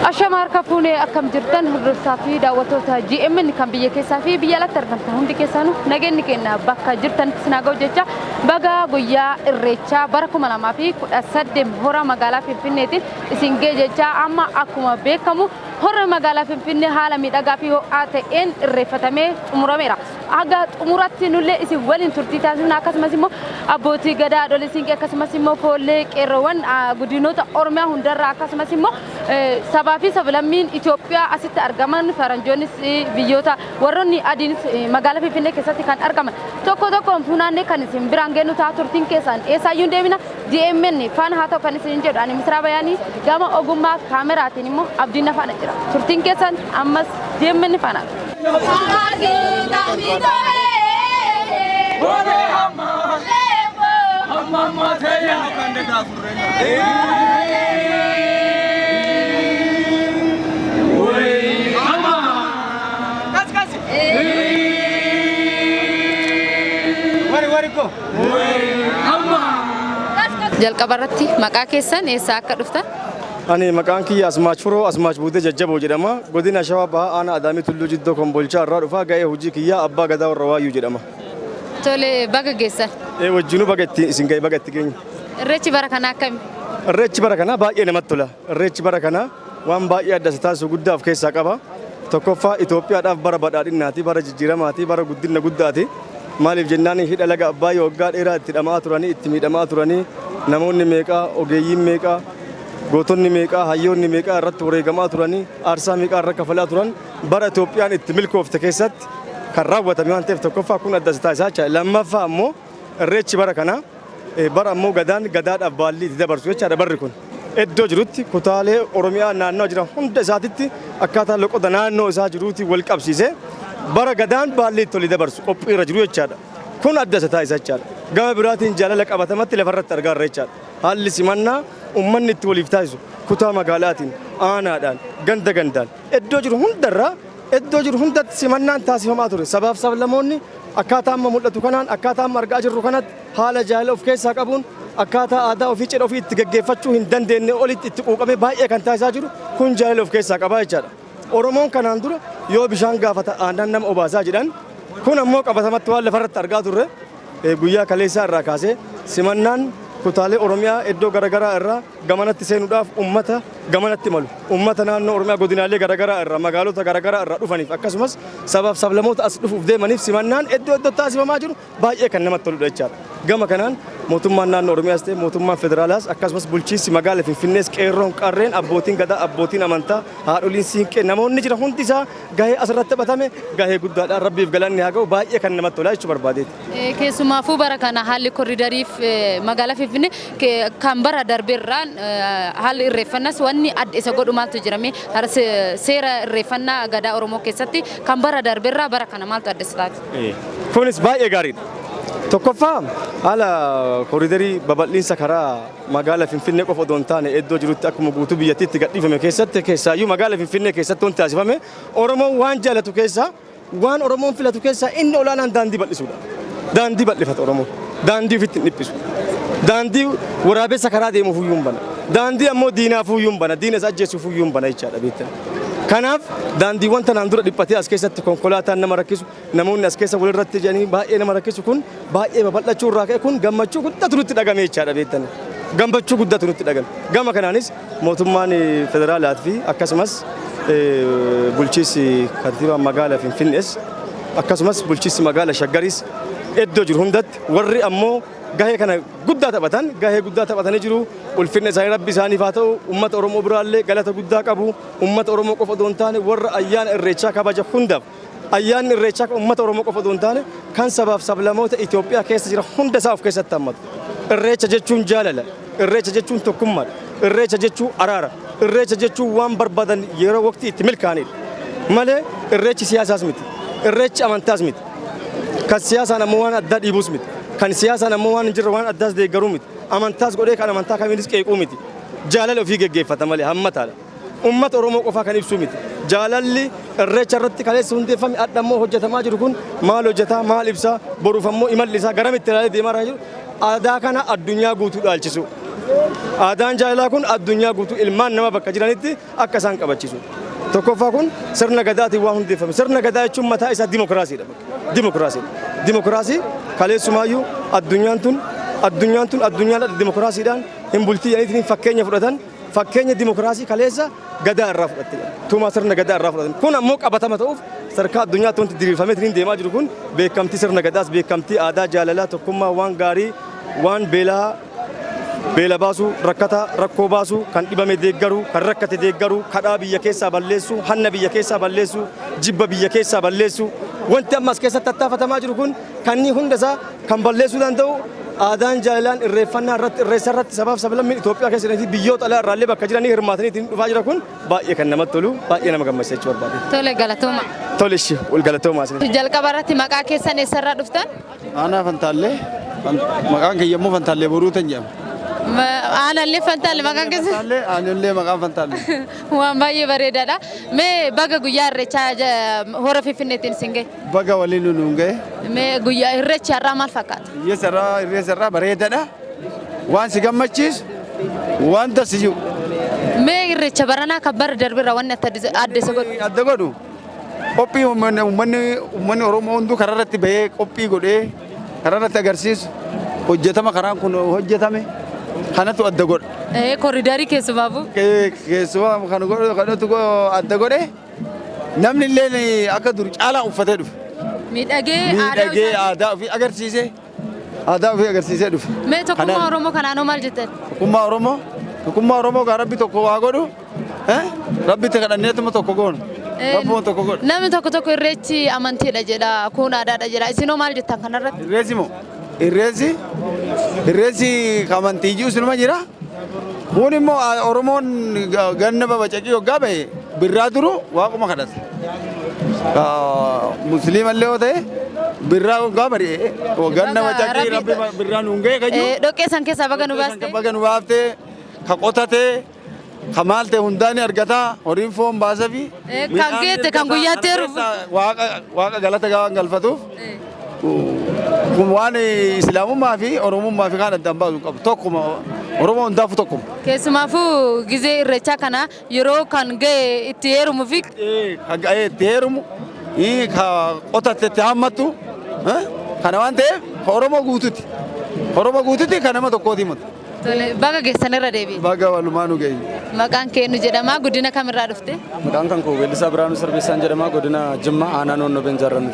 أشمار كفوني أكم جرتن هرسا في دعوتها جي إم كم بيجي كسافي بيجلا تركن تهم دكيسانو نجن كنا بكا جرتن سناغو جتة بقى بيا الريتشا بركو ملما في أسد هورا مقالة في فينيتين سينجي جتة أما أكما بيكمو هورا مقالة في فيني حالا ميداغا فيه آتين الرفتامي أموراميرا أجا أمورات نولي إسي ولين ترتيتا ناكس مسيمو أبوتي غدا دولي سينجي كاس مسيمو فوليك إروان غدينوتا أورميا هندر راكاس مسيمو سبافي سبلامين إثيوبيا أسيت أرجمان فرنجونيس بيوتا وروني أدينس مقالة في فيني كساتي كان أرجمان توكو فنانة كان اسم برانجينو تاتورتين كيسان إسا يونديمينا دي إمني فان هاتو كان سينجر أنا مصر بياني جاما أوغما كاميرا تينيمو أبدينا فانا جرا تورتين كيسان أمس دي إمني فانا جل كبرتي مكان كيسان إساك كرفتا أنا مكان كي أسماء شرو أسماء بوده ججب وجرما قدينا شباب أنا أدامي تلو جدو كم بولشار رافا جاي هوجي كيا أبا قدا وروا يجرما تولي باغا جيسا وجنو بقتي سنجاي بقتي كين الريتش بركنا كم الريتش بركنا باقي نمطلا الريتش بركنا وان باقي أدستا سجودة في كيس كابا تكفى إثيوبيا داف برا بدارين ناتي برا جراماتي برا قدينا قداتي مالف جناني هيدا لقى أبا يوقع إيراد تدمات راني اتميد أمات راني نموني ميكا أوجيين ميكا gootonni meeqa hayyoonni meeqa irratti wareegamaa turanii aarsaa meeqa irra kafalaa turan bara Itoophiyaan itti milkoofte keessatti kan raawwatame waan ta'eef tokkoffaa kun adda isaa jecha lammaffaa ammoo irreechi bara kana bara ammoo gadaadhaaf baalli itti dabarsu jechaadha barri kun iddoo jirutti kutaalee Oromiyaa naannoo jiran hunda isaatitti akkaataa loqoda naannoo isaa jiruuti wal qabsiisee bara gadaan baalli itti oli dabarsu qophii irra jiru jechaadha kun adda isaa jechaadha gama biraatiin jaalala qabatamatti lafarratti argaarra jechaadha haalli simannaa ummanni itti waliif taasisu kutaa magaalaatiin aanaadhaan gandaan iddoo jiru hundatti simannaan taasifamaa ture sabaaf sablamoonni akkaataa amma mul'atu kanaan akkaataa amma argaa jirru kanatti haala jaalala of keessaa qabuun akkaataa aadaa ofii cidha ofii itti gaggeeffachuu hin dandeenye olitti itti quuqamee baay'ee kan taasisaa jiru kun jaalala of keessaa qabaa jechaadha Oromoon kanaan dura yoo bishaan gaafata aannan nama obaasaa jedhan kun ammoo qabatamatti waan lafarratti argaa turre guyyaa kaleessaa irraa kaasee simannaan kutaalee Oromiyaa iddoo garagaraa irraa gamanatti seenuudhaaf ummata gamanatti malu ummata naannoo Oromiyaa godinaalee garagaraa irraa magaalota garagaraa irraa dhufaniif akkasumas sabaaf sablamoota as dhufuuf deemaniif simannaan iddoo taasifamaa jiru baay'ee kan namatti toludha jechaadha gama kanaan mootummaan naannoo Oromiyaas ta'e mootummaan federaalaas akkasumas bulchiinsi magaalaa Finfinnees qeerroon qarreen abbootiin gadaa abbootiin amantaa haadholiin siinqee namoonni jiran hundi isaa gahee asirratti taphatame gahee guddaadhaan rabbiif galanni haa ga'u baay'ee kan namatti tolaa jechuu barbaadeeti. Keessumaafuu bara kana haalli korridariif magaalaa Finfinnee kan bara darbeerraan haalli irreeffannaas wanni adda isa godhu maaltu jirame seera irreeffannaa gadaa Oromoo keessatti kan bara darbeerraa bara kana maaltu adda isa taate? Kunis baay'ee gaariidha. Tokkoffaa haala koriidarii babal'iinsa karaa magaalaa Finfinnee qofa osoo hin taane iddoo jirutti akkuma guutuu biyyattiitti gadhiifame keessatti keessaayyuu magaalaa Finfinnee keessatti wanti taasifame Oromoon waan jaalatu keessaa waan Oromoon filatu keessaa inni olaanaan daandii bal'isuudha. Daandii bal'ifata Oromoon. Daandii ofitti hin dhiphisu. Daandii waraabessa karaa deemuuf iyyuu hin bana. Daandii ammoo diinaaf iyyuu hin bana. Diina isa ajjeesuuf iyyuu hin bana jechaadha beektan. Kanaaf daandiiwwan tanaan dura dhiphatee as keessatti konkolaataan nama rakkisu namoonni as keessa walirratti jedhanii baay'ee nama rakkisu kun baay'ee babal'achuu irraa ka'e kun gammachuu guddaatu nutti dhagame jechaadha beektan. Gammachuu guddaatu nutti dhagame. Gama kanaanis mootummaan federaalaa fi akkasumas bulchiinsi kantiibaa magaalaa Finfinnees akkasumas bulchiinsi magaalaa Shaggariis iddoo jiru hundatti warri ammoo gahee kana guddaa taphatanii jiru ulfinna isaanii rabbi isaaniif haa ta'u ummata Oromoo biraallee galata guddaa qabu ummata Oromoo qofa osoo hin taane warra ayyaana irreechaa kabaja hundaaf ayyaanni irreechaa ummata Oromoo qofa osoo hin taane kan sabaaf sablamoota Itoophiyaa keessa jira hunda isaa of keessatti hammatu irreecha jechuun jaalala irreecha jechuun tokkummaadha irreecha jechuun araara irreecha jechuun waan barbaadan yeroo waqtii itti milkaa'anidha malee irreechi siyaasaas miti irreechi amantaas miti kan siyaasaan ammoo waan addaa dhiibuus miti kan siyaasaan ammoo waan hin jirre waan addaas deeggaruu miti amantaas godhee kan amantaa kamiinis qeequu miti jaalala ofii geggeeffata malee hammataadha ummata Oromoo qofaa kan ibsu miti jaalalli irreecha irratti kaleessa hundeeffame adhammoo hojjetamaa jiru kun maal hojjetaa maal ibsaa boruuf ammoo imalli isaa garamitti ilaalee deemaa jiru aadaa kana addunyaa guutuu dhaalchisu Aadaan jaalalaa kun addunyaa guutuu ilmaan nama bakka jiranitti akka isaan qabachiisu. Tokkoffaa kun sirna gadaatiin waan hundeeffame. Sirna gadaa jechuun mataa isaa dimokiraasiidha. Dimokiraasii kaleessumaayyuu addunyaan dimokiraasiidhaan hin bultii jedhanii fakkeenya fudhatan. Fakkeenya dimokiraasii kaleessa gadaa irraa fudhatte. Tuumaa sirna gadaa irraa fudhatan. Kun ammoo qabatama ta'uuf sadarkaa addunyaatti wanti diriirfamee deemaa jiru kun beekamtii sirna gadaas beekamtii aadaa jaalalaa tokkummaa waan gaarii waan beela baasuu rakkataa rakkoo baasuu kan dhibame deeggaruu kan rakkate deeggaruu kadhaa biyya keessaa balleessuu hanna biyya keessaa balleessuu jibba biyya keessaa balleessuu wanti ammas keessatti tattaafatamaa jiru kun kanneen hundasaa kan balleessuu danda'u aadaan jaalalaan irreeffannaa irreessa irratti sabaaf sablammiin Itoophiyaa keessatti biyyoota alaa irraallee bakka jiranii hirmaatanii ittiin dhufaa jira kun baay'ee kan namatti tolu baay'ee nama gammachiisa jechuu barbaade. Tole galatooma. Tole ishee wal galatoomaa isin. Jalqaba irratti maqaa keessan eessarraa dhuftan? Aanaa Fantaallee maqaan kiyyammoo Fantaallee Boruutan jedhama. Aanallee Fantaallee maqaan keessan? Fantaallee aanallee maqaan Fantaallee. Waan baay'ee bareedaadha. Mee baga guyyaa irreechaa hora Finfinneetiin isin gahe? Baga waliin nuun gahe. Mee guyyaa irreecha irraa maal fakkaata? Irreessa irraa bareedaadha. Waan si gammachiisu wanta si jiru. Mee irreecha baranaa kan bara darbirraa wanni adda isa godhu? Adda godhu qophii uummanni Oromoo hunduu karaa irratti bahee qophii godhee karaa irratti agarsiisu hojjetama karaan kun hojjetame kanatu adda godha. Koridaarii keessumaafu? Keessumaa kanatu adda godhe namni illee akka dur caalaa uffatee dhufe. Miidhagee aadaa ofii agarsiisee dhufe. Mee tokkummaa Oromoo kanaanoo maal jettan? Tokkummaa Oromoo gaa rabbi tokko waa godhu rabbitti kadhanneetuma tokko goonu. Namni tokko irreechi amantiidha jedha kun aadaadha jedha isinoo maal jettan kanarratti? Irreessi moo? Irreessi amantii jiru sinuma jira. Kun immoo Oromoon ganna babacaqii waggaa bahe birraa duru waaquma kadhata. Musliima illee yoo ta'e birraa waggaa bari'e ganna babacaqii rabbi birraa nuun ga'e kan jiru. Dhoqqee san keessaa baga nu baaste? Baga nu baaftee ka qotatee ka maal ta'e hundaani argataa horiin foon baasaa fi kan geette kan guyyaatti heeruuf waaqa galata gaafa galfatuuf kun waan islaamummaa fi oromummaa fi kan addaan baasu qabu tokkuma Oromoo hundaafu tokkuma. Keessumaafuu gizee irreechaa kana yeroo kan ga'e itti heerumu fi itti heerumu ka qotatte itti hammattu kana waan ta'eef Oromoo guututti kan nama tokkooti himatu. Baga geessan irra deebi'e. Baga walumaanu ga'e. Maqaan keenyu jedhama godina kamirraa dhufte? Maqaan kan koo Weellisaa Biraanuu Sarbeessaan jedhama godina Jimmaa aanaa Noonnoo Beenjaarran.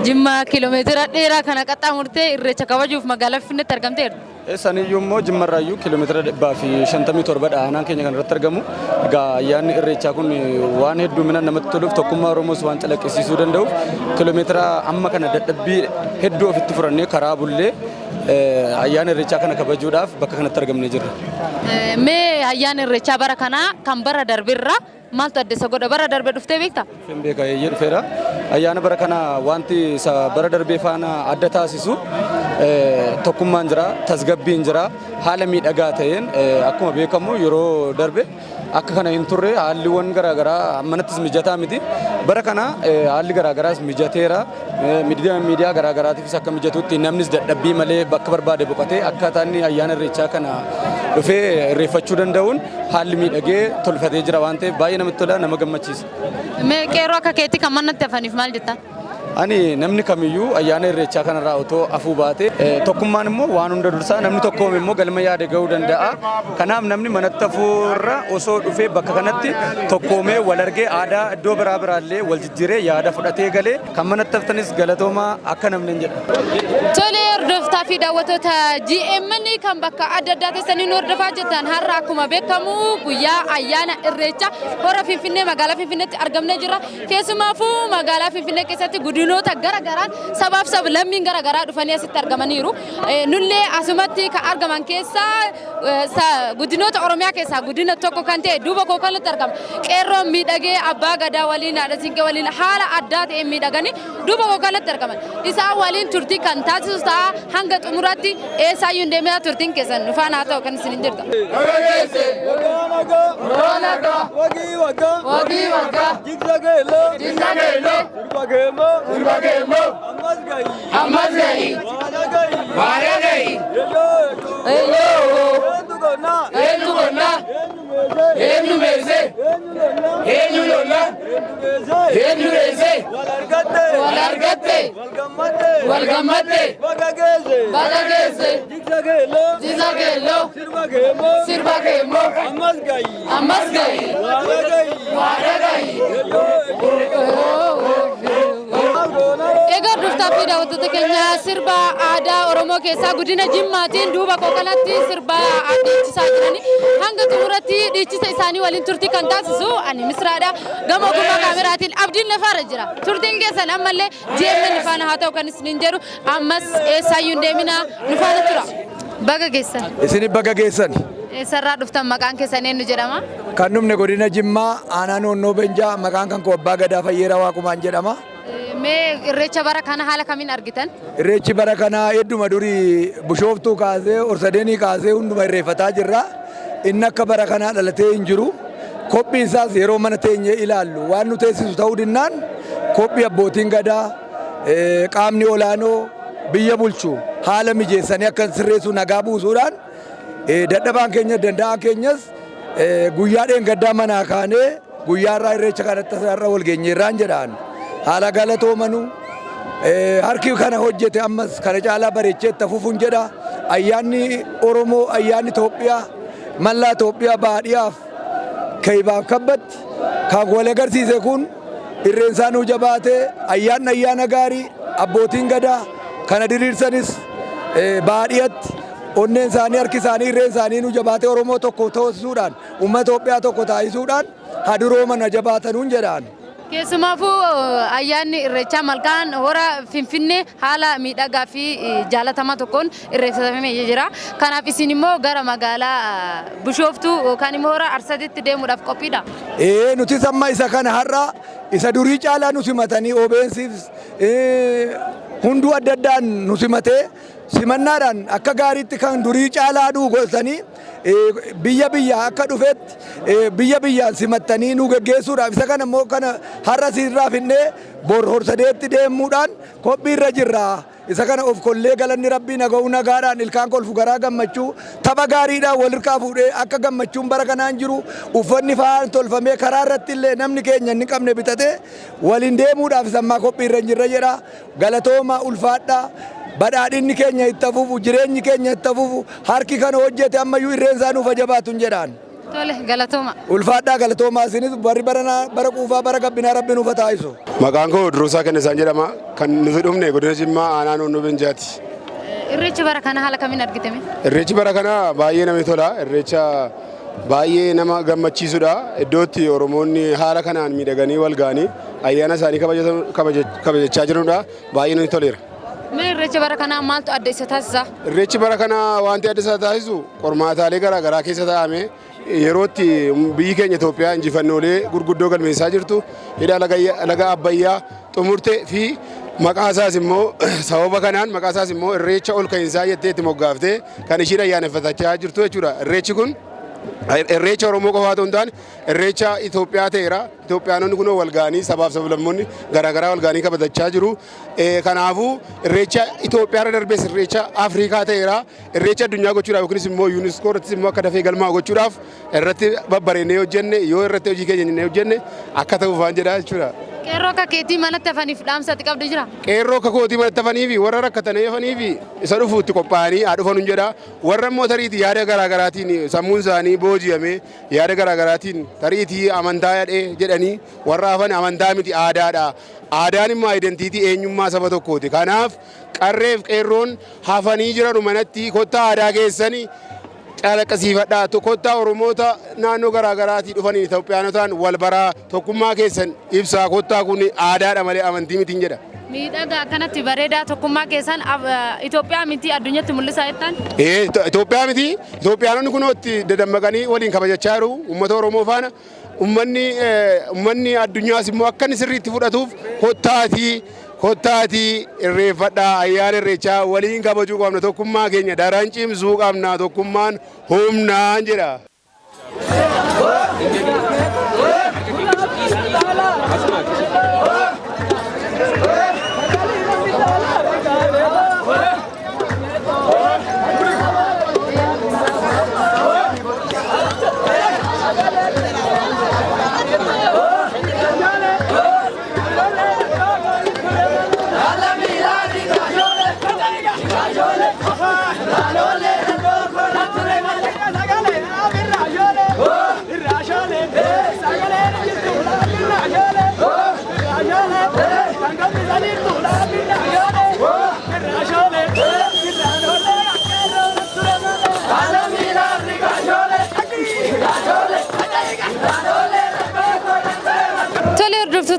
Jimmaa kiiloomeetira dheeraa kana qaxxaamurtee irreecha kabajuuf magaalaa Finfinneetti argamteertu. Eessaniyyuu immoo Jimmarraayyuu kiiloomeetira 157 aanaan keenya kan irratti argamu. Egaa ayyaanni irreechaa kun waan hedduumina namatti toluuf tokkummaa Oromoos waan calaqqisiisuu danda'uuf kiiloomeetira amma kana dadhabbii hedduu ofitti furannee karaa bullee ayyaana irreechaa kana kabajuudhaaf bakka kanatti argamnee jirra. Mee ayyaana irreechaa bara kanaa kan bara darbirraa maaltu adda isa godha? Bara darbe dhuftee beektaa? Hin beeka eeyyee dhufeera. Ayyaana bara kana wanti bara darbee faana adda taasisu tokkummaan jira, tasgabbiin jira, haala miidhagaa ta'een akkuma beekamu yeroo darbe akka kana hin turre haalliwwan garaagaraa manattis mijataa miti. Bara kana haalli garaagaraas mijateera. Miidiyaa garaagaraatiifis akka mijatutti namnis dadhabbii malee bakka barbaade boqotee akkaataa inni ayyaana irreechaa kana dhufee irreeffachuu danda'uun haalli miidhagee tolfatee jira waan ta'eef baay'ee namatti tola, nama gammachiisa. Mee qeerroo akka keetti kan manatti hafaniif maal jettan? Ani namni kamiyyuu ayyaana irreechaa kanarraa otoo afuu baate tokkummaan immoo waan hunda dursaa namni tokkoom immoo galma yaade ga'uu danda'a. Kanaaf namni manatti hafuurra osoo dhufee bakka kanatti tokkoomee wal argee aadaa iddoo biraa biraallee wal jijjiiree yaada fudhatee galee kan manatti haftanis galatoomaa akka namni hin jedha. Tolee hordoftaa fi daawwattoota GMN kan bakka adda addaa teessanii nu hordofaa jirtan har'a akkuma beekamu guyyaa ayyaana irreechaa hora Finfinnee magaalaa Finfinneetti argamnee jirra. Keessumaafuu magaalaa Finfinnee keessatti godinoota garaagaraa sabaaf sablammiin garaagaraa dhufanii asitti argamaniiru. Nullee asumatti kan argaman keessaa godinoota Oromiyaa keessaa godina tokko kan ta'e duuba koo kanatti argama. Qeerroon miidhagee abbaa gadaa waliin haadha siinqee waliin haala addaa ta'een miidhaganii duuba koo kanatti argaman. Isaan waliin turtii kan taasisu ta'a hanga xumuraatti eessaayyuu hin deemee turtiin keessan dhufaan haa ta'u kan isin hin jirta. Eenyu meese eenyu lolla eenyu reese wal argatte wal gammatte baga geesse jigsa geello sirba geemmo ammas gayi waada gayi. Egaa dhuftaa fi daawwattoota keenya sirba aadaa Oromoo keessaa godina Jimmaatiin duuba kookalaatti sirba dhiichisaa jirani. Hanga xumuratti dhiichisa isaanii waliin turtii kan taasisu ani Misraadha. Gama ogummaa kaameraatiin abdiin lafaarra jira. Turtiin keessan ammallee GMN faana haa ta'u kan isiniin jedhu ammas eessaayyuu hin deemina nu faana tura. Baga geessan. Isin baga geessan. Eessarraa dhuftan maqaan keessan eenyu jedhama? Kan dhufne godina Jimmaa aanaa Noonnoo Beenjaa maqaan kan koo Abbaa Gadaa Fayyeeraa Waaqumaan jedhama. Mee irreecha bara kana haala kamiin argitan? Irreechi bara kana hedduma durii Bishooftuu kaasee Orsadeenii kaasee hunduma irreeffataa jirra. Inni akka bara kanaa dhalatee hin jiru. Kophiin isaas yeroo mana teenyee ilaallu waan nu teessisu ta'uu dinnaan kophii abbootiin gadaa qaamni olaanoo biyya bulchu haala mijeessanii akka sirreessu nagaa buusuudhaan dadhabaan keenya danda'an keenyas guyyaa dheengaddaa manaa kaanee guyyaa irraa irreecha kanatti irra wal geenyeerraan jedhaan. Haala galatoomanuu harki kana hojjete ammas kana caalaa bareechee itti fufuun jedha. Ayyaanni Oromoo ayyaanni Itoophiyaa mallaa Itoophiyaa baadhiyaaf kaybaaf kabbatti kan wal agarsiise kun irreensaa nuu jabaatee ayyaana gaarii abbootiin gadaa kana diriirsanis baadhiyatti onneen isaanii harki isaanii irreen isaanii nuu jabaatee Oromoo tokko taasisuudhaan uummata Itoophiyaa tokko taasisuudhaan hadurooma jabaatanuun jedhaan. Keessumaafuu ayyaanni irreechaa malkaan hora Finfinnee haala miidhagaa fi jaalatamaa tokkoon irreeffatamee jira. Kanaaf isin immoo gara magaalaa Bishooftuu yookaan immoo hora Arsadiitti deemuudhaaf qophiidha. Nuti samma isa kana har'a isa durii caalaa nu simatanii OBN'siif hunduu adda addaan nu simatee simannaadhaan akka gaariitti kan durii caalaa nu gootanii biyya akka dhufetti biyyaan simattanii nu geggeessuudhaaf isa kana immoo kana har'a sirraa finnee bor Horsadeetti deemuudhaan qophii irra jirra. Isa kana of kollee galanni rabbii naga'uu nagaadhaan ilkaan kolfu garaa gammachuu tapha gaariidhaan wal hirkaa fuudhee akka gammachuun bara kanaan jiru uffanni faayaan tolfamee karaa irratti illee namni keenya inni qabne bitatee waliin deemuudhaaf sammaa qophii irra jirra jedha. Galatooma ulfaadhaa. Badhaadhinni keenya itti fufu jireenyi keenya itti fufu harki kana hojjete ammayyuu irreen isaa nuuf jabaatuun jedhaan. Tole galatooma. Ulfaadhaa galatoomaa isinis bara quufaa bara gabbinaa rabbi nuuf taa'isu. Maqaan koo Duruusaa Kennisaan jedhama. Kan nuti dhufne godina Jimmaa aanaa Noonnoo Beenjaati. Irreechi bara kana haala kamiin argitame? Irreechi bara kana baay'ee namatti tola. Irreecha baay'ee nama gammachiisudha. Iddootti Oromoonni haala kanaan miidhaganii wal ga'anii ayyaana isaanii kabajachaa jiranidha. Baay'ee namatti toleera. Mee irreecha bara kanaa maaltu adda isa taasisa? Irreechi bara kanaa wanti adda isa taasisu qormaataalee garaa keessa taa'ame yerootti biyyi keenya Itoophiyaa injifannoolee gurguddoo galmeessaa jirtu hidha laga Abbayyaa xumurte fi maqaasaas immoo sababa kanaan maqaasaas immoo irreecha ol ka'iinsaa jettee itti moggaaftee kan ishiin ayyaaneffachaa jirtu jechuudha. Irreechi kun irreecha Oromoo qofaa otoo hin taane irreecha Itoophiyaa ta'eera. Itoophiyaanonni kun wal ga'anii sabaaf sablammoonni garaagaraa wal ga'anii kabajachaa jiru. Kanaafuu irreecha Itoophiyaa irra darbees irreecha Afrikaa ta'eera. Irreecha addunyaa gochuudhaaf yookiin immoo yuuniskoo irrattis immoo akka dafee galmaa'u gochuudhaaf irratti babbareennee hojjenne yoo irratti hojii keenya hojjenne akka ta'uuf waan jedhaa jechuudha. Qeerroo akka keetii manatti hafaniif dhaamsatti qabdu jira? Qeerroo akka kootii manatti hafanii fi warra rakkatanii hafanii fi isa dhufuutti qophaa'anii haa dhufan jedha. Warra immoo tariitii yaada garaagaraatiin sammuun isaanii booji'amee yaada garaagaraatiin tariitii amantaa jedhanii warra hafan amantaa miti aadaadha. Aadaan immoo aayidentiitii eenyummaa saba tokkooti. Kanaaf qarreef qeerroon hafanii jiran manatti kottaa aadaa keessanii calaqqisiifadhaa. Kottaa Oromoota naannoo garaagaraatii dhufanii Itoophiyaanotaan wal baraa tokkummaa keessan ibsaa. Kottaa kun aadaadha malee amantii miti jedha. Miidhagaa akkanatti bareedaa tokkummaa keessan Itoophiyaa miti addunyatti mul'isaa jettaan? Itoophiyaa miti. Itoophiyaanonni kun itti dadammaqanii waliin kabajachaa jiru uummata Oromoo faana. Uummanni addunyaas immoo akka inni sirriitti fudhatuuf kottaatii irreeffadhaa ayyaana irreechaa waliin kabajuu qabna tokkummaa keenya daran cimsuu qabna tokkummaan humnaan jedha.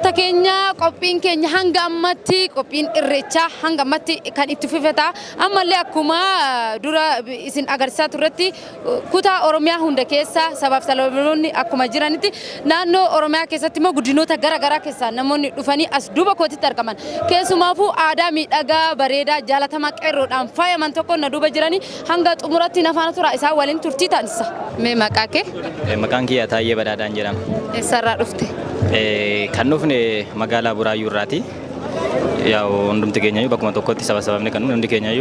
Hordoftoota keenya qophiin keenya hanga ammatti qophiin irreechaa hanga ammatti kan itti fufata ammallee akkuma dura isin agarsiisaa turretti kutaa Oromiyaa hunda keessa sabaaf sablammoonni akkuma jiranitti naannoo Oromiyaa keessatti immoo guddinoota garaa keessaa namoonni dhufanii as duuba kootitti argaman keessumaafuu aadaa miidhagaa bareedaa jaalatamaa qeerroodhaan faayaman tokko na duuba jiranii hanga xumuratti nafaana tura isaan waliin turtii taasisa. Mee maqaa kee? Maqaan kiyya Taayyee Badhaadhaan jedhama. Eessarraa dhufte? Kan dhufne magaalaa Buraayyuu irraati. Yaa hundumti keenya bakkuma tokkotti sababni kan hundi keenya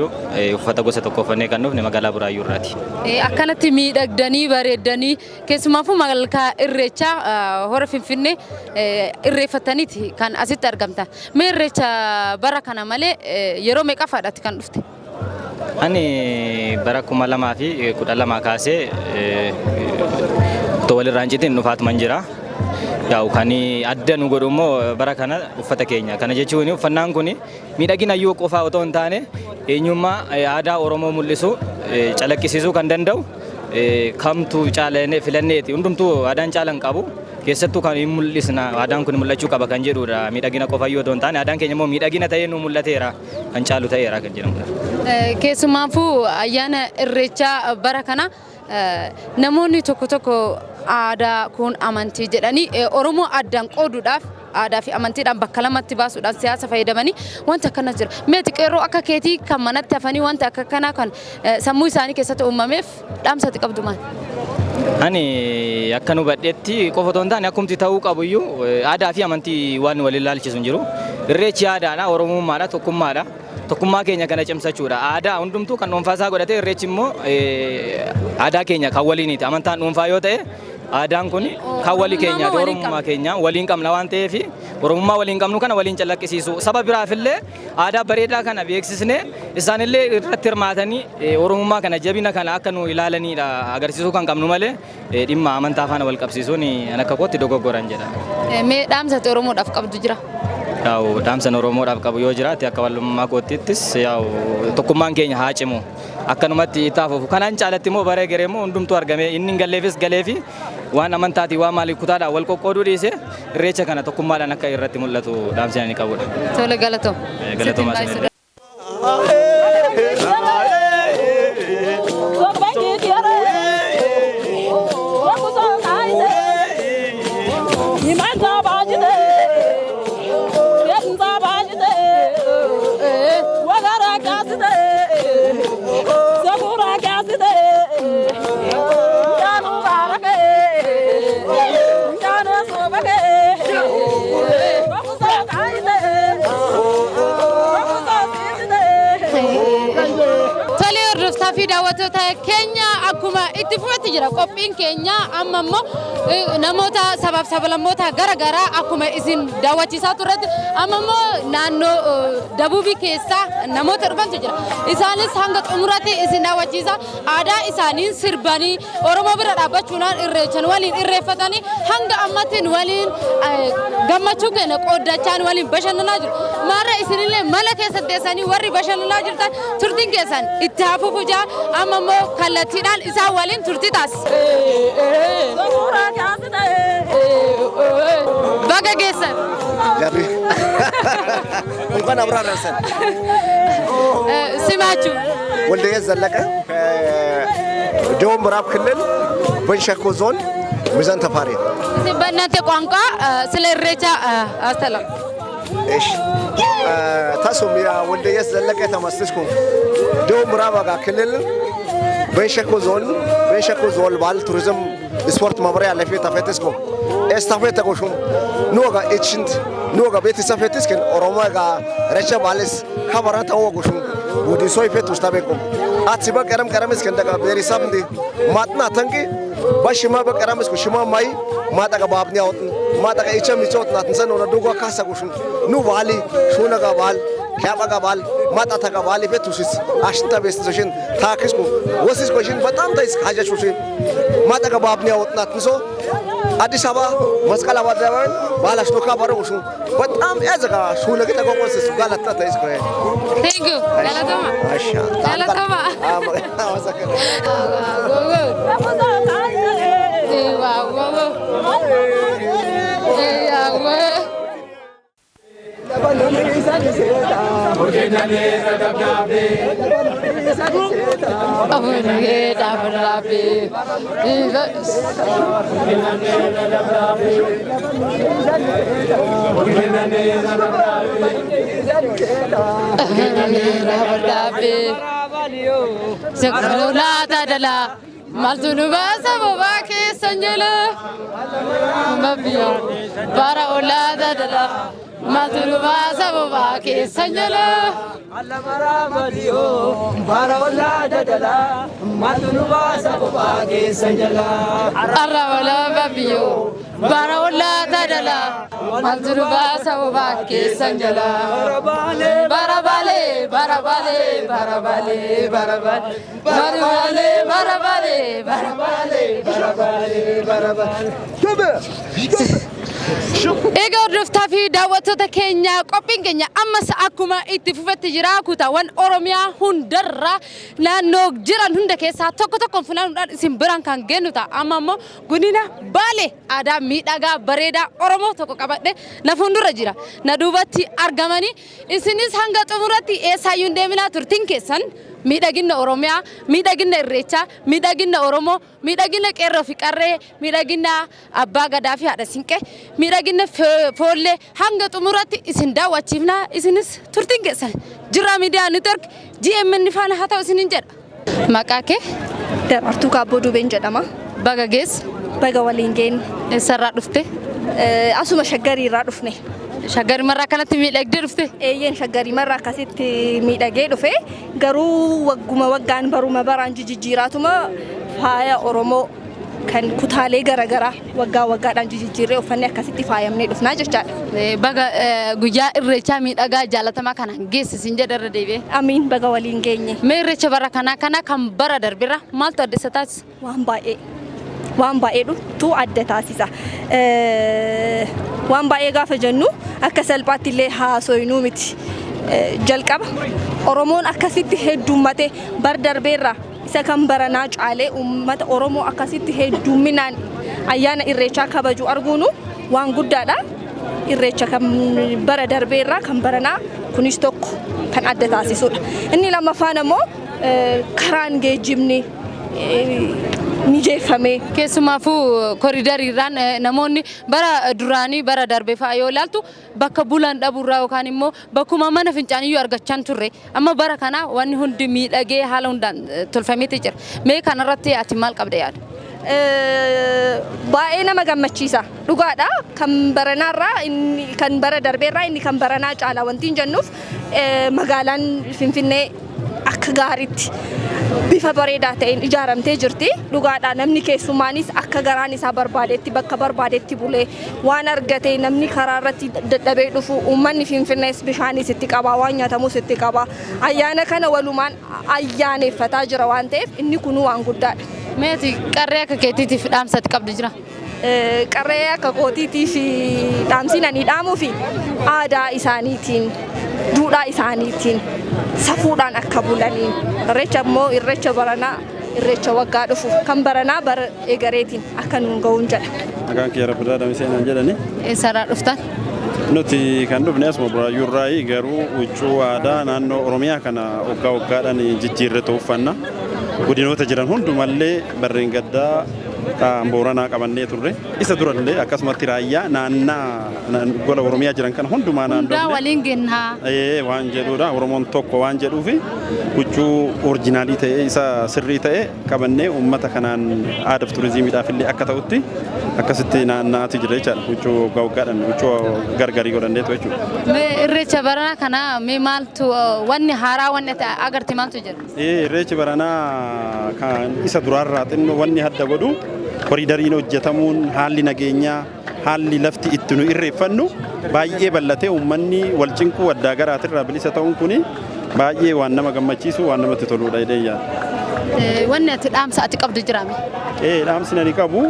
uffata gosa tokko uffannee kan dhufne magaalaa Buraayyuu irraati. Akkanatti miidhagdanii bareeddanii keessumaafuu malkaa irreechaa hora Finfinnee irreeffataniiti kan asitti argamtan. Mee irreecha bara kana malee yeroo meeqaffaadhaatti kan dhufte? Ani bara 2012 kaasee otoo walirraa hin citin dhufaatuman jira. Yaa'u kan adda nu godhu immoo bara kana uffata keenya. Kana jechuun uffannaan kun miidhagina yoo qofaa otoo hin taane eenyummaa aadaa Oromoo mul'isu calaqqisiisuu kan danda'u kamtu caalanii filanneeti. Hundumtuu aadaan caalan qabu. Keessattuu kan mul'isna aadaan kun mul'achuu qaba kan jedhudha. Miidhagina qofaa yoo otoo hin taane aadaan keenya immoo miidhagina ta'ee nu mul'ateera kan caalu ta'eera kan jedhamudha. Keessumaafuu ayyaana irreechaa bara kana namoonni tokko aadaa kun amantii jedhanii Oromoo addaan qooduudhaaf aadaa fi amantiidhaan bakka lamatti baasuudhaan siyaasa fayyadamanii wanta akkana jira. Meeti qeerroo akka keetii kan manatti hafanii wanta akka kanaa kan sammuu isaanii keessatti uumameef dhaamsatti qabdu maal? Ani akka nu badheetti qofa otoo hin taane akkumti ta'uu qabuyyuu aadaa fi amantii waan waliin ilaalchisu hin jiru. Irreechi aadaadha, Oromummaadha, tokkummaadha. Tokkummaa keenya kana cimsachuudha. Aadaa hundumtuu kan dhuunfaasaa godhatee irreechi immoo aadaa keenya kan waliiniiti. Amantaan dhuunfaa yoo ta'e aadaan kun kan walii keenyaati. Oromummaa keenya waliin qabna waan ta'eef Oromummaa waliin qabnu kana waliin calaqqisiisu. Saba biraafillee aadaa bareedaa kana beeksisnee isaanillee irratti hirmaatanii Oromummaa kana jabina kana akka nu ilaalanidha agarsiisuu kan qabnu malee dhimma amantaa faana wal qabsiisuun akka kootti dogoggoran jedha. Mee dhaamsa Oromoodhaaf qabdu jira? Yaa'u dhaamsa Oromoodhaaf qabu yoo jiraate akka walummaa kootittis yaa'u tokkummaan keenya haa cimu. Akkanumatti taafuuf kanaan caalatti immoo baree garee immoo hundumtuu argame inni galleefis galeefi waan amantaatii waan maalii kutaadhaan wal qoqqooduu dhiise irreecha kana tokkummaadhaan akka irratti mul'atu dhaamsa inni qabudha. Tole galatoo. Galatoomaa. fi daawwattoota keenya akkuma itti fufatti jira qophiin keenya amma immoo namoota sabaaf sablammoota garaa akkuma isin daawwachiisaa turretti amma immoo naannoo dabuubii keessaa namoota dhufantu jira isaanis hanga xumuraatti isin daawwachiisa aadaa isaaniin sirbanii Oromoo bira dhaabbachuudhaan irreechan waliin irreeffatanii hanga ammattiin waliin gammachuu keenya qooddachaan waliin bashannanaa jiru maarra isinillee mala keessatti teessanii warri bashannanaa jirtan turtiin keessan itti hafuufu jaa amma immoo kallattiidhaan isaan waliin turtii taasisa. Baga geessan. እንኳን አብራ ደርሰን ስማችሁ ወልደየ ዘለቀ ደቡብ ምዕራብ ክልል በሸኮ ዞን ሚዛን ተፋሪ በእናንተ ቋንቋ ስለ ኢሬቻ አስተላልፉ። እሺ ታሶም ያ ወልደየ ዘለቀ ተመስስኩ ደቡብ ምዕራብ ክልል በሸኮ ዞን ባል ቱሪዝም ስፖርት መምሪያ ለፊት ተፈተስኩ ኤስታፌት ተቆሹም ኖጋ እችንት ኖጋ ቤት ሰፈትስ ግን ኦሮሞጋ ረቸ ባለስ ካባራ ታወቁሹ ወዲ ሶይፈት ውስታበቁም አትሲባ ቀረምስ ከንደጋ ቤሪሳብ እንዲ ማጥና ተንቂ ባሽማ በቀረምስ ኩሽማ ማይ ማጠጋ ባብኒ አውጥ ማጠጋ እቸም ይጾት ናትንሰን ወደ ዶጋ ካሳቁሹ ኑ ባሊ ሹነጋ ባል ከያባጋ ባል ማጣታጋ ባሊ ቤቱስስ አሽንታ ቤስተሽን ታክስኩ ወስስ ኮሽን በጣም ታይስ ካጃሹሽ ማጠጋ ባብኒ አውጥ ናትንሶ አዲስ አበባ መስቀል አደባባይ ባላሽ ዶካ ባረውሹ በጣም ያዘጋ ሹ ለገ ተቆቆስስ ጋላታ ታይስ ኮ ቴንክ ዩ ጋላቶማ ማሻ ጋላቶማ አወሰከረ Maltunu basa bobake sanjala mabio para olada dala Maltunu basa bobake sanjala Allamara madio para olada dala Maltunu basa bobake sanjala arra wala mabio para olada dala Maltunu basa bobake sanjala barabale barabale barabale barabale barabale barabale barabale barabale Egaa hordoftaa fi daawwattoota keenya qophiin keenya ammas akkuma itti fufetti jira kutaawwan Oromiyaa hundarra naannoo jiran hunda keessaa tokko tokkoon funaanuudhaan isin biraan kan geenyu ta'a. Amma immoo godina Baalee aadaa miidhagaa bareedaa Oromoo tokko qabadhe na fuuldura jira. Na duubatti argamanii isinis hanga xumuratti eessaayyuu hin deeminaa turtiin keessan miidhagina Oromiyaa, miidhagina Irreechaa, miidhagina Oromoo, miidhagina Qeerroo fi Qarree, miidhagina Abbaa Gadaa fi Haadha Siinqee, miidhagina Foollee hanga xumuratti isin daawwachiifna isinis turtiin keessan Jirraa Miidiyaa Neetwork GMN faana haa ta'u isinin jedha. Maqaa kee? Dabartuu Kaabboo Duubeen jedhama. Baga geesse? Baga waliin geenne. Eessarraa dhufte? Asuma Shaggariirraa dhufne. Shaggari marraa kanatti miidhagdee dhufte? Eeyyeen Shaggari marraa akkasitti miidhagee dhufe garuu wagguma waggaan baruma baraan jijjiiraatuma faaya Oromoo kan kutaalee garaagaraa waggaa waggaadhaan jijjiirree uffanne akkasitti faayamnee dhufnaa jechaadha. Baga guyyaa Irreechaa miidhagaa jaalatamaa kanaan geessisin jedharra deebi'ee. Amiin baga waliin geenye. Mee Irreecha bara kanaa kan bara darbirra maaltu adda isa taasisa? Waan baay'eetu adda taasisa. Waan baay'ee gaafa jennu akka salphaatti illee haasoynuu miti. Jalqaba Oromoon akkasitti heddummatee bar darbeerraa isa kan baranaa caalee uummata Oromoo akkasitti hedduminaan ayyaana Irreechaa kabaju arguunu waan guddaadha. Irreecha kan bara darbeerraa kan baranaa kunis tokko kan adda taasisudha. Inni lammaffaan immoo karaan geejjibni mijeeffamee keessumaafuu koridariirraan namoonni bara duraanii bara darbee fa'aa yoo ilaaltu bakka bulan dhabuurraa yookaan immoo bakkuma mana fincaaniyyuu argachaan turre amma bara kana wanni hundi miidhagee haala hundaan tolfameeti jira. Mee kanarratti ati maal qabda yaada? Baay'ee nama gammachiisa. Dhugaadha kan baranaarraa inni kan bara darbeerraa inni kan baranaa caala wanti hin jennuuf magaalaan Finfinnee akka gaariitti bifa bareedaa ta'een ijaaramtee jirti. Dhugaadha namni keessumaanis akka garaan isaa barbaadetti bakka barbaadetti bulee waan argatee namni karaa irratti dadhabee dhufu uummanni Finfinnees bishaanis itti qaba waan nyaatamus itti qaba. Ayyaana kana walumaan ayyaaneffataa jira waan ta'eef inni kun waan guddaadha. Meeti qarree akka keetiitiif dhaamsatti qabdu jira? Qarree akka kootiitiif dhaamsiin ani dhaamuu fi aadaa isaaniitiin duudhaa isaaniitiin safuudhaan akka bulaniin irreecha immoo irreecha baranaa irreecha waggaa dhufu kan baranaa bara eegareetiin akka nuun ga'uun jedha. Maqaan kee Rabbiidhaa Damiseenaan jedhani. Eessarraa dhuftan? Nuti kan dhufne asuma Buraayyuurraayi garuu huccuu aadaa naannoo Oromiyaa kana waggaa waggaadhaan jijjiirratu uffanna. Godinoota jiran hundumallee barreen gaddaa Booranaa qabannee turre. Isa durallee akkasumatti raayyaa naannaa gola Oromiyaa jiran kan hundumaa naannoo. Hundaa waliin gennaa. Waan jedhuudha. Oromoon tokko waan jedhuufi huccuu orijinaalii ta'e isa sirrii ta'e qabannee uummata kanaan aadaa fi turizimiidhaaf illee akka ta'utti akkasitti naannaati jira jechaadha. Huccuu waggaa waggaadhaan huccuu gargarii godhanneetu jechuudha. Mee irreecha baranaa kana mee maaltu wanni haaraa wanni agarti maaltu jira? Irreechi baranaa kan isa duraarraa xinnoo wanni adda godhu koridariin hojjetamuun haalli nageenyaa haalli lafti itti nu irreeffannu baay'ee bal'atee uummanni wal cinquu addaa garaatirraa bilisa ta'uun kuni baay'ee waan nama gammachiisu waan namatti toludha jedhee yaada. Wanni ati dhaamsa ati qabdu jiraame? Dhaamsi ani qabu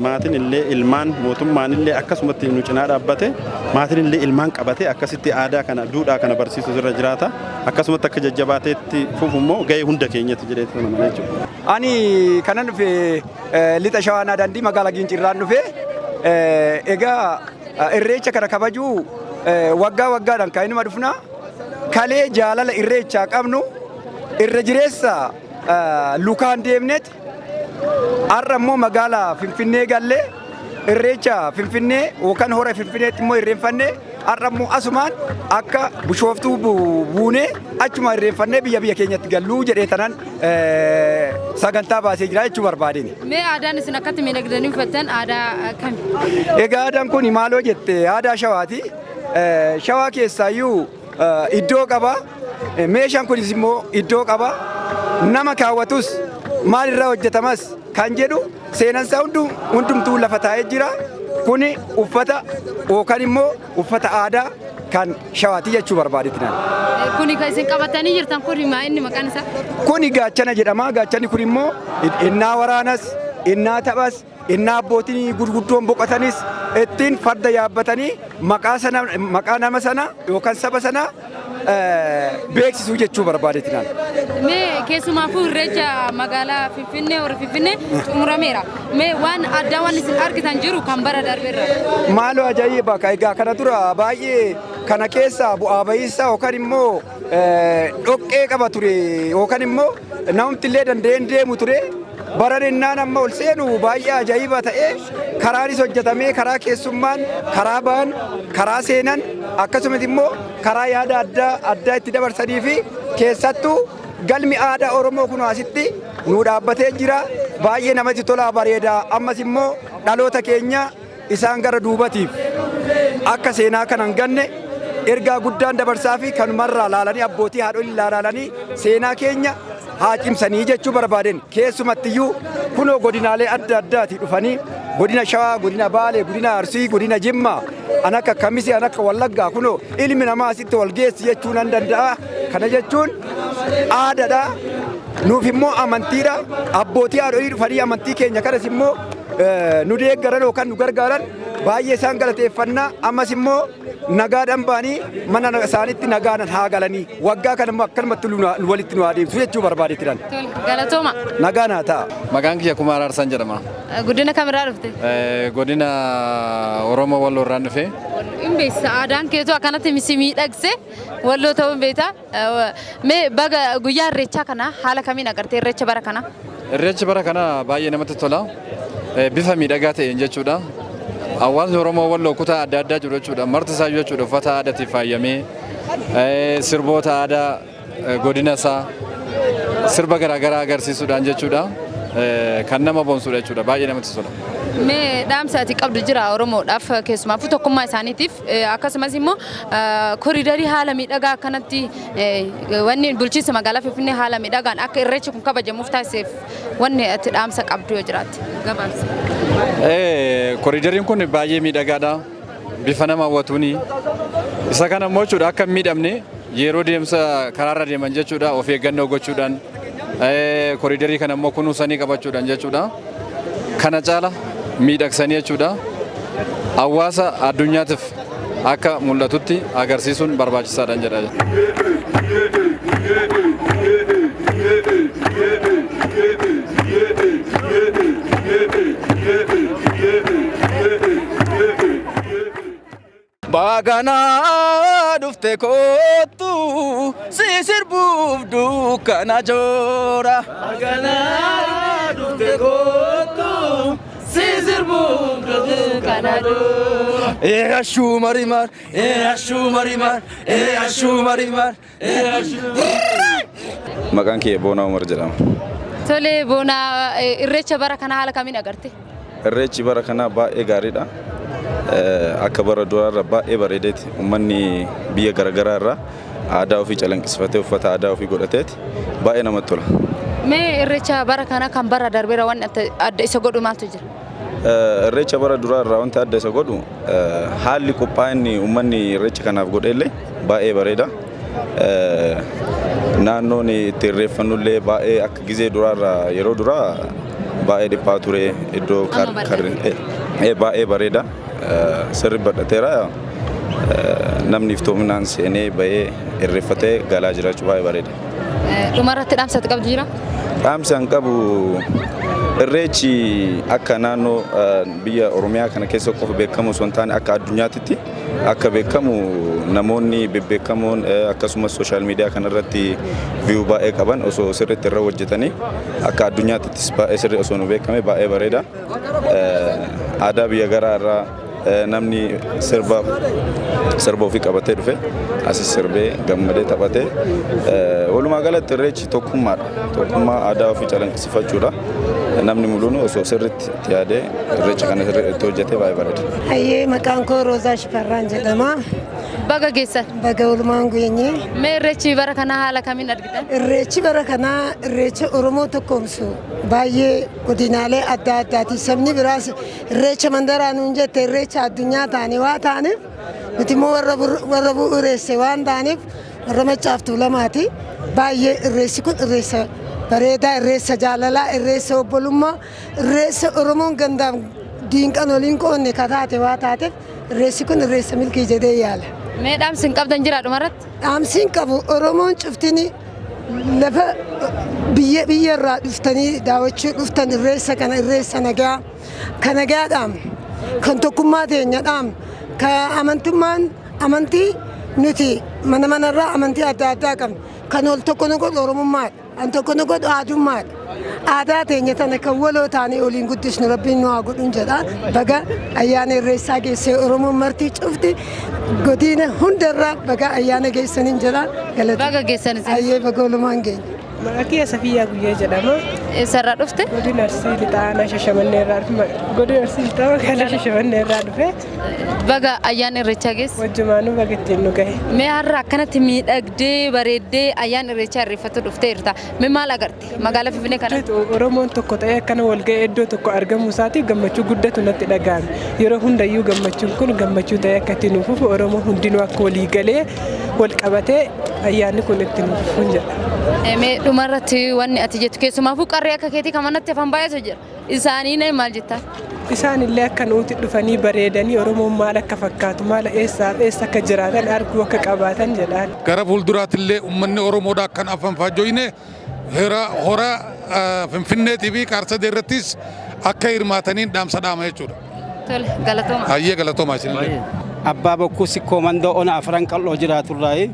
maatiin illee ilmaan mootummaan illee akkasumatti nu cinaa dhaabbate maatiin illee ilmaan qabate akkasitti aadaa kana duudhaa kana barsiisuu irra jiraata akkasumatti akka jajjabaateetti fufu immoo gahee hunda keenyatti jedheetu nama jechuudha. Ani kanan dhufe lixa Shawaanaa Daandii magaalaa Gincirraan dhufe egaa irreecha kana kabajuu waggaa waggaadhaan kan inuma dhufna kalee jaalala irreechaa qabnu irra jireessa lukaan deemneeti har'a immoo magaalaa Finfinnee gallee irreecha Finfinnee yookaan hora Finfinneetti immoo irreeffannee har'a immoo asumaan akka Bishooftuu buunee achuma irreeffannee biyya keenyatti galluu jedhee tanan sagantaa baasee jira jechuu barbaadeni. Mee aadaan isin akkatti miidhagdanii uffattan aadaa kami? Egaa aadaan kun maaloo jette aadaa Shawaati. Shawaa keessaayyuu iddoo qaba. Meeshaan kunis immoo iddoo qaba. Nama kaawwatus maalirraa hojjetamas kan jedhu seenansaa hundumtuu lafa taa'ee jira. Kuni uffata yookaan immoo uffata aadaa kan Shawaati jechuu barbaadetti naan. Kuni kan isin qabatanii jirtan kuni maa inni maqaan isaa? Kuni gaachana jedhama. Gaachanni kun immoo innaa waraanas, innaa taphas, innaa abbootiin gurguddoon boqotanis ittiin farda yaabbatanii maqaa nama sana yookaan saba sana beeksisuu jechuu barbaadetti naan. Mee keessumaafuu irreecha magaalaa Finfinnee hora Finfinnee xumurameera. Mee waan addaa waan isin argitan jiru kan bara darbeerra. Maaloo ajaa'iba egaa kana dura baay'ee kana keessa bu'aa bahiinsa yookaan immoo dhoqqee qaba ture yookaan immoo namni illee danda'een deemu ture. Baraninnaan amma ol seenu baay'ee ajaa'iba ta'ee karaanis hojjetamee karaa keessummaan karaa ba'an karaa seenan akkasumas immoo karaa yaada addaa itti dabarsanii fi keessattuu galmi aadaa Oromoo kun asitti nu dhaabbatee jira baay'ee namatti tola bareeda ammas immoo dhaloota keenya isaan gara duubatiif akka seenaa kanan ganne ergaa guddaan dabarsaa fi kanumarraa laalanii abbootii haadholii laalanii seenaa keenya haa cimsanii jechuu barbaaden keessumattiyyuu kunoo godinaalee adda addaati dhufanii godina Shawaa, godina Baalee, godina Arsii, godina Jimmaa an akka Kamisee, an akka Wallaggaa kunoo ilmi namaa asitti wal geessi jechuu nan danda'a. Kana jechuun aadaadha. Nuuf immoo amantiidha. Abbootii haadholii dhufanii amantii keenya kanas immoo nu deeggaran yookaan nu gargaaran baay'ee isaan galateeffannaa. Ammas immoo nagaadhaan baanii mana isaaniitti nagaadhaan haa galanii waggaa kana akkanumatti walitti nu adeemsu jechuu barbaadetti dhan. Galatooma. Nagaan haa ta'a. Maqaan kiyya Kumaar Arsaan jedhama. Godina kamirraa dhufte? Godina Oromoo Walloo irraan dhufe. Hin beeksa aadaan keetu akkanatti misi miidhagse Walloo ta'uu hin beekta. Mee baga guyyaa irreechaa kana haala kamiin agartee irreecha bara kana? Irreechi bara kana baay'ee namatti tola. Bifa miidhagaa ta'een jechuudha. Hawaasni Oromoo Walloo kutaa adda addaa jiru jechuudha. Marti isaa jechuudha uffata aadaatiin faayamee sirboota aadaa godina isaa sirba garaagaraa agarsiisuudhaan jechuudha. Kan nama boonsudha jechuudha. Baay'ee namatti tola. Mee dhaamsa ati qabdu jira Oromoodhaaf keessumaafuu tokkummaa isaaniitiif akkasumas immoo koriidarii haala miidhagaa akkanatti wanni bulchiinsa magaalaa Finfinnee haala miidhagaan akka irreechi kun kabajamuuf taasiseef wanni ati dhaamsa qabdu yoo jiraatte gabaabsi. Koriidariin kun baay'ee miidhagaadha. Bifa nama hawwatuuni. Isa kana immoo jechuudha akka hin miidhamne yeroo deemsa karaarra deeman jechuudha of eeggannoo gochuudhaan koriidarii kana immoo kunuunsanii qabachuudhaan jechuudha. Kana caala miidhagsanii jechuudha. Hawaasa addunyaatiif akka mul'atutti agarsiisuun barbaachisaadha jedha. Baganaa dhufte kootu si sirbuuf dukkana joora. Baganaa dhufte kootu si sirbuuf dukkana joora. Ashuu marimar, ashuu marimar, ashuu marimar, ashuu. Maqaan kee Boonaa Umar jedhama. Tole Boonaa irreecha bara kana haala kamiin agarte? Irreechi bara kana baay'ee gaariidha. Akka bara duraarra baay'ee bareedeeti. Uummanni biyya garaagaraa irraa aadaa ofii calanqisiifatee uffata aadaa ofii godhateeti baay'ee namatti tola. Mee irreecha bara kana kan bara darbeera waan adda isa godhu maaltu jira? Irreecha bara duraarraa wanti adda isa godhu haalli qophaa'inni uummanni irreecha kanaaf godheellee baay'ee bareeda. Naannoon itti irreeffannullee baay'ee akka gizee duraarraa yeroo duraa baay'ee dhiphaa ture iddoo baay'ee bareeda. Sirri badhateera namni iftoominaan seenee bahee irreeffatee galaa jiraachuu baay'ee bareeda. Dhumarratti dhaamsa qabdu jira? Dhaamsa hin qabu. Irreechi akka naannoo biyya Oromiyaa kana keessa qofa beekamu osoo hin taane akka addunyaatti akka beekamu namoonni bebbeekamoon akkasumas sooshaal miidiyaa kanarratti viyuu baay'ee qaban osoo sirriitti irra hojjetanii akka addunyaattis baay'ee sirrii osoo nu beekame baay'ee bareeda. Aadaa biyya garaa irraa namni sirba ofii qabatee dhufe asis sirbee gammadee taphatee walumaa galatti irreechi tokkummaadha. Tokkummaa aadaa ofii calaqqisiifachuudha. Namni muluun osoo sirriitti yaadee irreecha kana sirriitti hojjetee baay'ee bareeda. Hayyee maqaan koo Roozaa Shifarraan jedhama. Baga geessan. Baga oolmaan geenye. Mee irreechi bara kanaa haala kamiin argitan? Irreechi bara kanaa irreecha Oromoo tokkoomsu baay'ee godinaalee adda addaati. Sabni biraas irreecha mandaraa nuun jette irreecha addunyaa taane waa taaneef nuti immoo warra bu'uureesse waan taaneef warra Maccaaf Tuulamaati. Baay'ee irreessi kun irreessa bareedaa, irreessa jaalalaa, irreessa obbolummaa, irreessa Oromoon gandaaf diinqan waliin qoonne kataate waa taateef irreessi kun irreessa milkii jedhee yaala. Mee dhaamsiin qabdan jira dhumarratti? Dhaamsiin qabu Oromoon cuftini lafa biyya irraa dhuftanii daawwachuu dhuftan irreessa kana irreessa nagaa kan nagaadhaam kan tokkummaa teenyadhaam kan amantummaan amantii nuti manarraa amantii adda addaa qabna kan ol tokko nu godhu Oromummaadha an tokko nu godhu aadummaadha. Aadaa teenya tana kan waloo taanee oliin guddisnu rabbiin nu haa godhuun jedha. Baga ayyaana irreessaa geessee Oromoon martii cufti godina hundarraa baga ayyaana geessaniin jedha. Baga geessanis. Ayyee baga oolumaan geenya. Maqaa Safiyaa Guyyee jedhama. Eessarraa dhufte? Godina Arsii Lixaa Shashamannee irraa dhufe. Godina Arsii Lixaa magaalaa Shashamannee irraa dhufe. Baga ayyaana irreechaa geesse? Wajjumaanuu baga ittiin nu gahe. Mee har'a akkanatti miidhagdee bareeddee ayyaana irreechaa irreeffatu dhufteerta. Mee maal agarte magaalaa Finfinnee kana? Oromoon tokko ta'ee akkana wal ga'ee iddoo tokko argamuu isaatiif gammachuu guddatu natti dhaga'ame. Yeroo hundayyuu gammachuun kun gammachuu ta'ee akka ittiin nuuf fufu Oromoo hundinuu akka walii galee wal qabatee ayyaanni kun ittiin nuuf fufu jedha. Mee dhumarratti wanni ati jettu keessumaafuu qarree akka keetii kan manatti afaan baay'atu jira. Isaanii maal jettaa? Isaan illee akka nuti dhufanii bareedanii Oromoon maal akka fakkaatu maal eessa akka jiraatan arguu akka qabaatan jedhaan. Gara fuulduraatti illee uummanni Oromoodhaa kan afaan faajjoyne hora Finfinneetii fi Qaarsadee irrattis akka hirmaataniin dhaamsa dhaama jechuudha. Tole galatooma. Hayyee galatooma isinillee. Abbaa bokkuu sikkoo mandoo ona afran qal'oo jiraaturraayi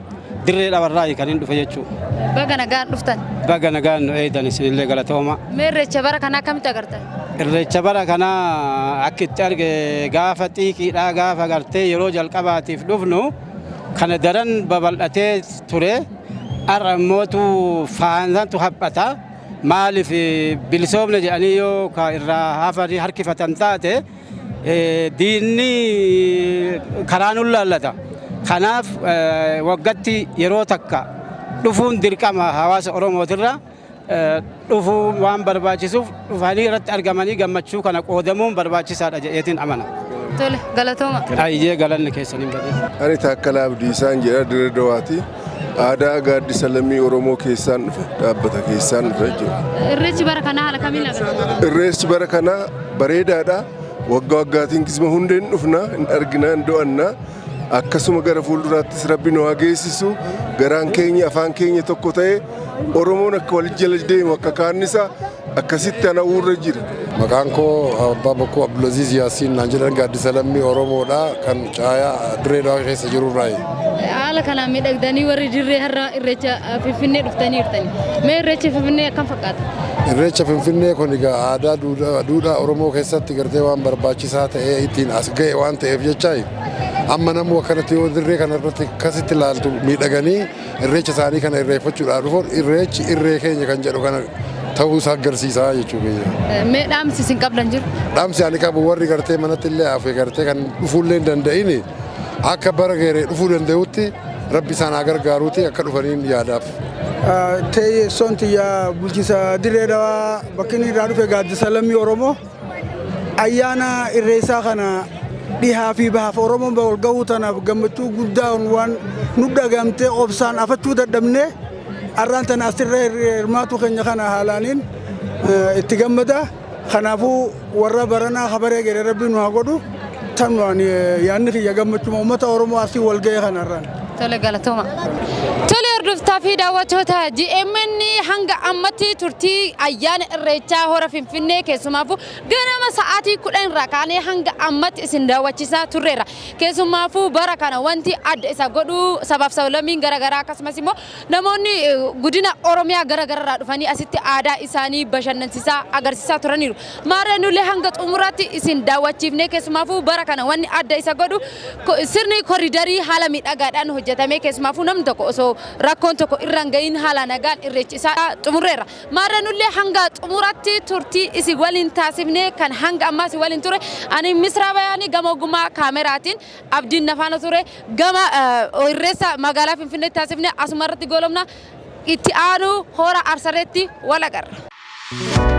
dirree dhabarraayi kan hin dhufe jechuudha. Baga nagaan dhuftan. Baga nagaan nu eedan isinillee galatooma. Mee irreecha bara kanaa akkamitti agartan? Irreecha bara kanaa akka itti arge gaafa xiiqiidhaa gaafa gartee yeroo jalqabaatiif dhufnu kana daran babal'atee ture. Har'a immootu faansantu haphata. Maaliif bilisoomne jedhanii yoo irraa hafanii harkifatan taate diinni karaa nu laallata. Kanaaf waggaatti yeroo takka dhufuun dirqama hawaasa Oromootirra dhufuu waan barbaachisuuf dhufanii irratti argamanii gammachuu kana qoodamuun barbaachisaadha jedheetiin amana. Tole galatooma. Ayyee galanni keessaniin badee. Ani Taakkalaa Abdiisaan jedha Dirree Dawaati. Aadaa gaaddisa lammii Oromoo keessaan dhufe dhaabbata keessaan dhufe jechuudha. Irreechi bara kanaa haala kamiin agarsiisa? Irreechi bara kanaa bareedaadha. Waggaa waggaatiin kisma hundee hin dhufna hin argina hin do'anna. Akkasuma gara fuulduraattis rabbi nu haa geessisu garaan keenya afaan keenya tokko ta'e Oromoon akka wal jala deemu akka kaannisa akkasitti ana uurra jira. Maqaan koo Abbaa Bokkuu Abdulaziz Yaasiin naan jedhan gaaddisa lammii Oromoodha kan caayaa Dirree Dawaa keessa jirurraayi. Haala kanaan miidhagdanii warri dirree har'a irreecha Finfinnee dhuftanii jirtanii. Mee irreecha Finfinnee akkam fakkaata? Irreecha Finfinnee kun egaa aadaa duudhaa Oromoo keessatti gartee waan barbaachisaa ta'ee ittiin as ga'e waan ta'eef jechaayi. Amma namuu akkanatti yoo dirree kanarratti akkasitti ilaaltu miidhaganii irreecha isaanii kana irreeffachuudhaan dhufuun irreechi irree keenya kan jedhu kana ta'uu isaa agarsiisaa jechuudha. Mee dhaamsi isin qabdan jiru? Dhaamsi ani qabu warri gartee manatti illee hafe gartee kan dhufuullee hin danda'in akka bara geeree dhufuu danda'utti rabbi isaan haa gargaaruuti akka dhufaniin yaadaaf. Teessoon xiyyaa bulchiinsa Dirree Dawaa bakki inni irraa dhufe gaaddisa lammii Oromoo ayyaana irreessaa kana dhihaa fi bahaaf Oromoon wal gahuu tanaaf gammachuu guddaa waan nu dhagamtee obsaan afachuu dadhabne har'aan tana asirra hirmaatu keenya kana haalaaniin itti gammada. Kanaafuu warra baranaa habaree gadi rabbi nu haa godhu Tanwaan yaanni kiyya gammachuma uummata Oromoo asii wal ga'ee kanarraan. Tole galatooma. Tole hordoftaa fi daawwattoota GMN hanga ammatti turtii ayyaana irreechaa hora Finfinnee keessumaafu ganama sa'aatii 10 irraa kaanee hanga ammatti isin daawwachiisaa turreera. Keessumaafu bara kana wanti adda isa godhu sabaaf sablammiin garaagaraa akkasumas immoo namoonni godina Oromiyaa garaagaraa dhufanii asitti aadaa isaanii bashannansiisaa agarsiisaa turaniiru. Maarreenullee hanga xumuraatti isin daawwachiifnee keessumaafu bara kana wanni adda isa godhu sirni koriidarii haala miidhagaadhaan hojjetamee keessumaafu namni tokko osoo rakkoon tokko irraan ga'iin haala nagaan irreechisaa xumureera. Maarreenullee hanga xumuratti turtii isi waliin taasifnee kan hanga ammaas waliin ture ani Misraa Bayaanii gama ogummaa kaameraatiin abdiin nafaana ture gama irreessa magaalaa Finfinnee taasifnee asuma irratti goolomna itti aanu hora Arsareetti wal agarra.